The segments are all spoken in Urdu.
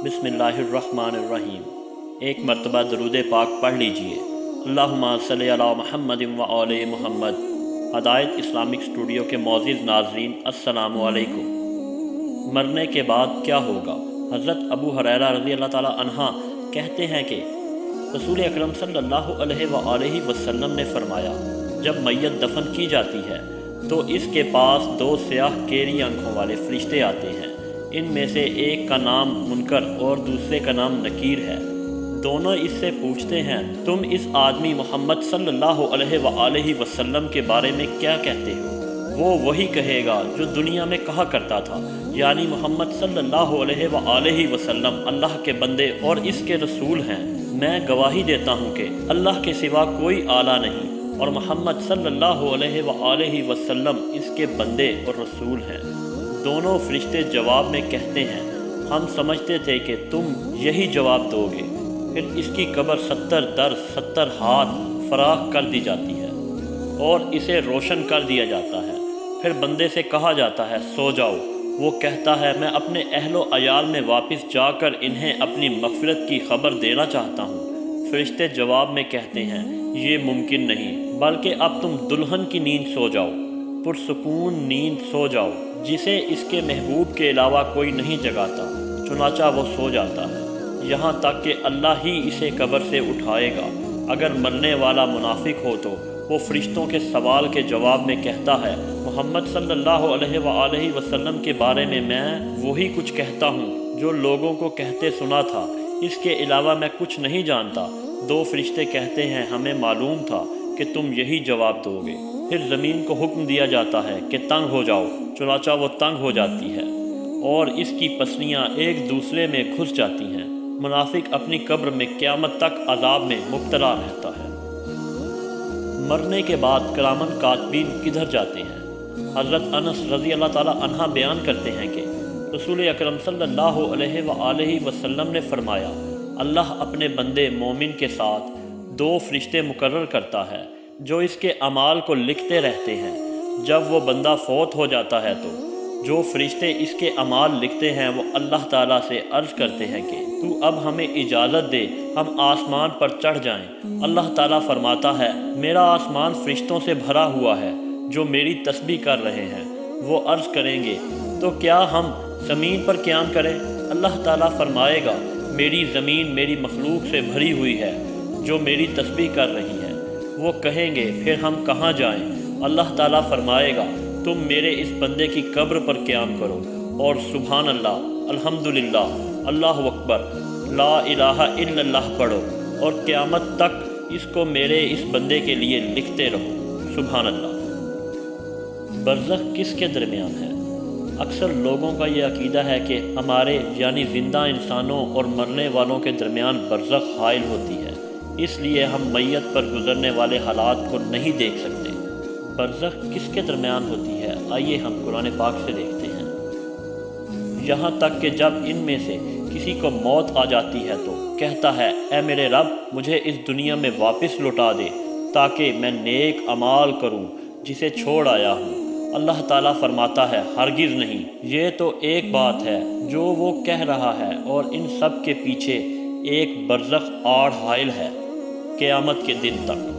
بسم اللہ الرحمن الرحیم۔ ایک مرتبہ درود پاک پڑھ لیجئے۔ اللہم صلی علی محمد و آل محمد۔ ہدایت اسلامک اسٹوڈیو کے معزز ناظرین، السلام علیکم۔ مرنے کے بعد کیا ہوگا؟ حضرت ابو ہریرہ رضی اللہ تعالی عنہ کہتے ہیں کہ رسول اکرم صلی اللہ علیہ وآلہ وسلم نے فرمایا، جب میت دفن کی جاتی ہے تو اس کے پاس دو سیاہ کیری آنکھوں والے فرشتے آتے ہیں۔ ان میں سے ایک کا نام منکر اور دوسرے کا نام نکیر ہے۔ دونوں اس سے پوچھتے ہیں، تم اس آدمی محمد صلی اللہ علیہ وآلہ وسلم کے بارے میں کیا کہتے ہو؟ وہ وہی کہے گا جو دنیا میں کہا کرتا تھا، یعنی محمد صلی اللہ علیہ وآلہ وسلم اللہ کے بندے اور اس کے رسول ہیں۔ میں گواہی دیتا ہوں کہ اللہ کے سوا کوئی اعلیٰ نہیں اور محمد صلی اللہ علیہ وآلہ وسلم اس کے بندے اور رسول ہیں۔ دونوں فرشتے جواب میں کہتے ہیں، ہم سمجھتے تھے کہ تم یہی جواب دو گے۔ پھر اس کی قبر 70 در 70 ہاتھ فراخ کر دی جاتی ہے اور اسے روشن کر دیا جاتا ہے۔ پھر بندے سے کہا جاتا ہے، سو جاؤ۔ وہ کہتا ہے، میں اپنے اہل و عیال میں واپس جا کر انہیں اپنی مغفرت کی خبر دینا چاہتا ہوں۔ فرشتے جواب میں کہتے ہیں، یہ ممکن نہیں، بلکہ اب تم دلہن کی نیند سو جاؤ، پرسکون نیند سو جاؤ، جسے اس کے محبوب کے علاوہ کوئی نہیں جگاتا۔ چنانچہ وہ سو جاتا ہے، یہاں تک کہ اللہ ہی اسے قبر سے اٹھائے گا۔ اگر مرنے والا منافق ہو تو وہ فرشتوں کے سوال کے جواب میں کہتا ہے، محمد صلی اللہ علیہ وآلہ وسلم کے بارے میں وہی کچھ کہتا ہوں جو لوگوں کو کہتے سنا تھا، اس کے علاوہ میں کچھ نہیں جانتا۔ دو فرشتے کہتے ہیں، ہمیں معلوم تھا کہ تم یہی جواب دو گے۔ پھر زمین کو حکم دیا جاتا ہے کہ تنگ ہو جاؤ، چنانچہ وہ تنگ ہو جاتی ہے اور اس کی پسلیاں ایک دوسرے میں گھس جاتی ہیں۔ منافق اپنی قبر میں قیامت تک عذاب میں مبتلا رہتا ہے۔ مرنے کے بعد کرامن کاتبین کدھر جاتے ہیں؟ حضرت انس رضی اللہ تعالی عنہ بیان کرتے ہیں کہ رسول اکرم صلی اللہ علیہ وآلہ وسلم نے فرمایا، اللہ اپنے بندے مومن کے ساتھ دو فرشتے مقرر کرتا ہے جو اس کے اعمال کو لکھتے رہتے ہیں۔ جب وہ بندہ فوت ہو جاتا ہے تو جو فرشتے اس کے اعمال لکھتے ہیں وہ اللہ تعالیٰ سے عرض کرتے ہیں کہ تو اب ہمیں اجازت دے، ہم آسمان پر چڑھ جائیں۔ اللہ تعالیٰ فرماتا ہے، میرا آسمان فرشتوں سے بھرا ہوا ہے جو میری تسبیح کر رہے ہیں۔ وہ عرض کریں گے، تو کیا ہم زمین پر قیام کریں؟ اللہ تعالیٰ فرمائے گا، میری زمین میری مخلوق سے بھری ہوئی ہے جو میری تسبیح کر رہی ہے۔ وہ کہیں گے، پھر ہم کہاں جائیں؟ اللہ تعالیٰ فرمائے گا، تم میرے اس بندے کی قبر پر قیام کرو اور سبحان اللہ، الحمدللہ، اللہ اکبر، لا الہ الا اللہ پڑھو اور قیامت تک اس کو میرے اس بندے کے لیے لکھتے رہو۔ سبحان اللہ۔ برزخ کس کے درمیان ہے؟ اکثر لوگوں کا یہ عقیدہ ہے کہ ہمارے یعنی زندہ انسانوں اور مرنے والوں کے درمیان برزخ حائل ہوتی ہے، اس لیے ہم میت پر گزرنے والے حالات کو نہیں دیکھ سکتے۔ برزخ کس کے درمیان ہوتی ہے؟ آئیے ہم قرآن پاک سے دیکھتے ہیں۔ یہاں تک کہ جب ان میں سے کسی کو موت آ جاتی ہے تو کہتا ہے، اے میرے رب، مجھے اس دنیا میں واپس لوٹا دے تاکہ میں نیک اعمال کروں جسے چھوڑ آیا ہوں۔ اللہ تعالیٰ فرماتا ہے، ہرگز نہیں، یہ تو ایک بات ہے جو وہ کہہ رہا ہے اور ان سب کے پیچھے ایک برزخ آڑ حائل ہے قیامت کے دن تک۔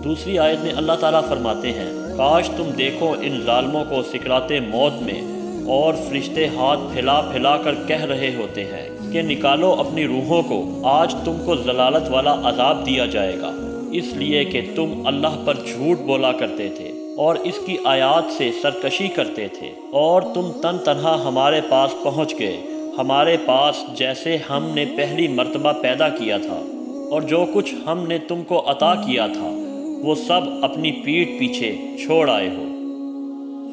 دوسری آیت میں اللہ تعالیٰ فرماتے ہیں، کاش تم دیکھو ان ظالموں کو سکرات موت میں اور فرشتے ہاتھ پھیلا پھیلا کر کہہ رہے ہوتے ہیں کہ نکالو اپنی روحوں کو، آج تم کو ضلالت والا عذاب دیا جائے گا، اس لیے کہ تم اللہ پر جھوٹ بولا کرتے تھے اور اس کی آیات سے سرکشی کرتے تھے، اور تم تن تنہا ہمارے پاس پہنچ گئے، ہمارے پاس جیسے ہم نے پہلی مرتبہ پیدا کیا تھا، اور جو کچھ ہم نے تم کو عطا کیا تھا وہ سب اپنی پیٹھ پیچھے چھوڑ آئے ہو۔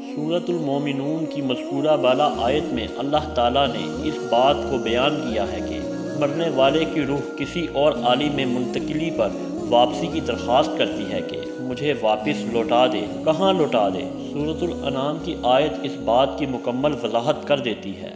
سورۃ المومنون کی مذکورہ بالا آیت میں اللہ تعالیٰ نے اس بات کو بیان کیا ہے کہ مرنے والے کی روح کسی اور عالم میں منتقلی پر واپسی کی درخواست کرتی ہے کہ مجھے واپس لوٹا دے۔ کہاں لوٹا دے؟ سورۃ الانعام کی آیت اس بات کی مکمل وضاحت کر دیتی ہے،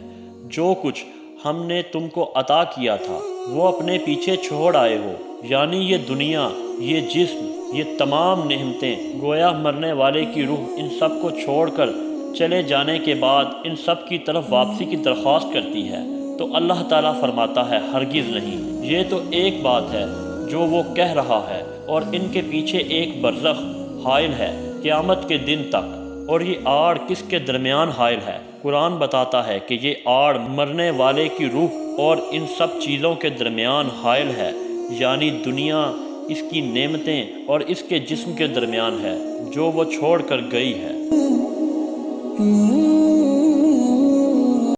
جو کچھ ہم نے تم کو عطا کیا تھا وہ اپنے پیچھے چھوڑ آئے ہو، یعنی یہ دنیا، یہ جسم، یہ تمام نعمتیں۔ گویا مرنے والے کی روح ان سب کو چھوڑ کر چلے جانے کے بعد ان سب کی طرف واپسی کی درخواست کرتی ہے۔ تو اللہ تعالیٰ فرماتا ہے ہرگز نہیں، یہ تو ایک بات ہے جو وہ کہہ رہا ہے، اور ان کے پیچھے ایک برزخ حائل ہے قیامت کے دن تک، اور یہ آڑ کس کے درمیان حائل ہے؟ قرآن بتاتا ہے کہ یہ آڑ مرنے والے کی روح اور ان سب چیزوں کے درمیان حائل ہے، یعنی دنیا، اس کی نعمتیں اور اس کے جسم کے درمیان ہے جو وہ چھوڑ کر گئی ہے۔